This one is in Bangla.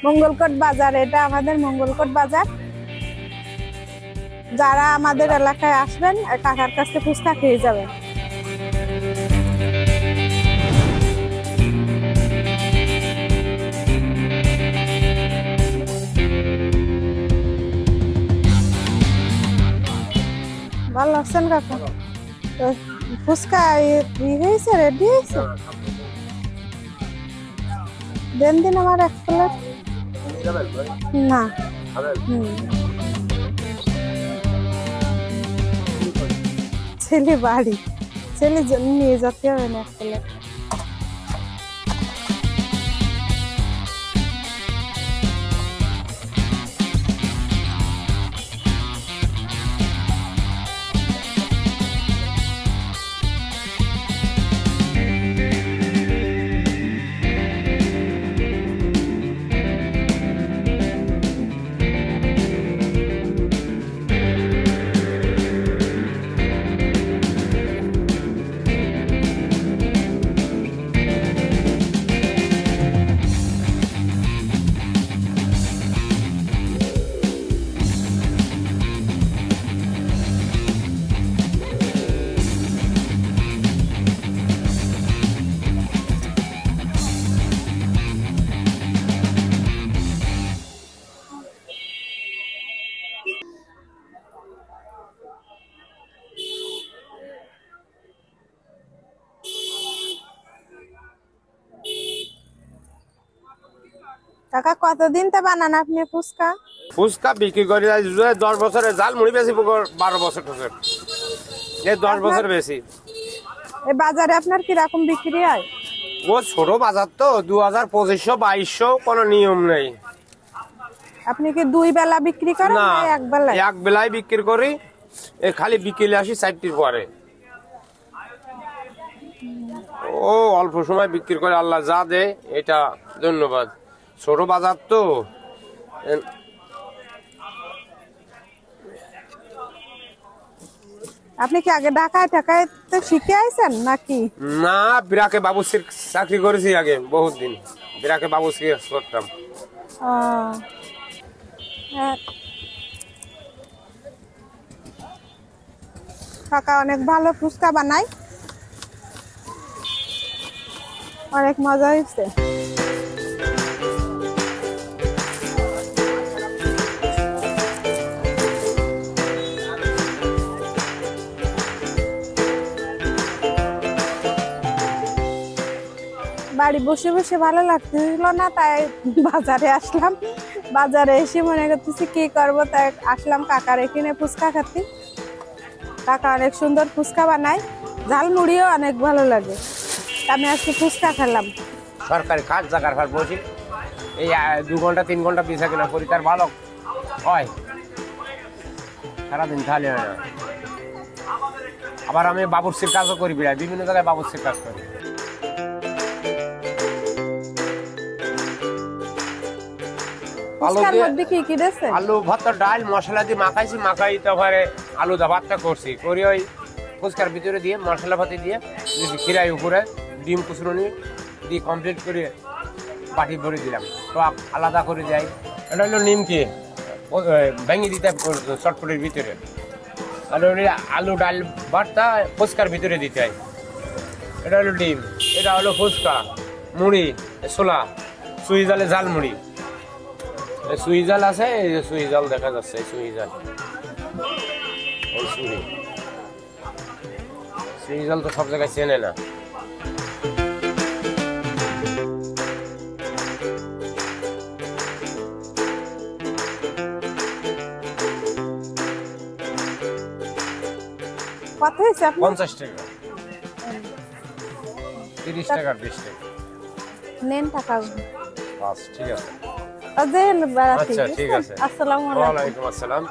মঙ্গলকোট বাজার, এটা আমাদের মঙ্গলকোট বাজার। যারা আমাদের এলাকায় আসবেন কাকার কাছে ফুচকা খেয়ে যাবেন। ভালো আছেন কাকা? ফুচকা হয়েছে, রেডি হয়েছে? দেন দিন আমার এক প্লেট। না ছেলে বাড়ি, ছেলে নিয়ে যেতে হবে না এক প্লেট। কাকা কতদিন তো বানান আপনি ফুচকা? ফুচকা বিক্রি করে 10 বছরে, জাল মুড়ি বেশি 12 বছর, এই 10 বছর বেশি। এই বাজারে আপনার কিরকম বিক্রি হয়? ও ছোট বাজার তো, 2000, 2500 কোনো নিয়ম নেই। আপনি কি দুই বেলা বিক্রি করেন না, না এক বেলা? এক বেলায় বিক্রি করি, খালি বিকেলে আসি 4টির পরে। ও অল্প সময় বিক্রি করে, আল্লাহ যা দে এটা ধন্যবাদ। ছোট বাজার তো। আপনি কি আগে ঢাকায় শিখে আইছেন নাকি? না, বিরাকে বাবুসির চাকরি করেছি আগে, বহুত দিন বিরাকে বাবুসি করতাম। কাকা অনেক ভালো ফুচকা বানাই, অনেক মজা হয়েছে। বাড়ি বসে বসে ভালো লাগতেছিল না, তাই বাজারে আসলাম। বাজারে এসে মনে করতেছি কি করবো, তাই আসলাম কাকার এখানে ফুচকা খাতে। কাকা অনেক সুন্দর ফুচকা বানায়, ঝালমুড়িও অনেক ভালো লাগে। আমি আজকে ফুচকা খেলাম। সরকারি কাজ জায়গার ঘর বসি, এই 2 ঘন্টা 3 ঘন্টা পিছা কিনা করি, তার ভালো হয়, সারাদিন খালি হয় না। আবার আমি বাবুর্চির কাজও করি, বিভিন্ন জায়গায় বাবুর্চির কাজ করি। আলু ভাত, ডাল, মশলা দিয়ে মাখাইছি, মাখাই তারপরে আলু দা ভাতটা করছি, করি ওই ফুচকার ভিতরে দিয়ে মশলা ভাতি দিয়ে খিরাই উপরে ডিম কুচুরনি দিয়ে কমপ্লিট করে বাটি ভরে দিলাম। তো আলাদা করে যাই। এটা হলো নিমকি ভেঙে দিতে চটপটির ভিতরে, আর আলু ডাল ভাতটা ফুচকার ভিতরে দিতে হয়। এটা হলো ডিম, এটা হলো ফুচকা, মুড়ি, ছোলা, সুই জালে ঝাল মুড়ি। সুই জাল আছে, এই যে সুই জাল দেখা যাচ্ছে, সুই জাল, সুই জাল তো সব জায়গায় চেনে না। কত হয়েছে? 50 টাকা, 30 টাকা, 20 টাকা নেন টাকা। ঠিক আছে, আচ্ছা ঠিক আছে। আসসালামু আলাইকুম। ওয়া আলাইকুম আসসালাম।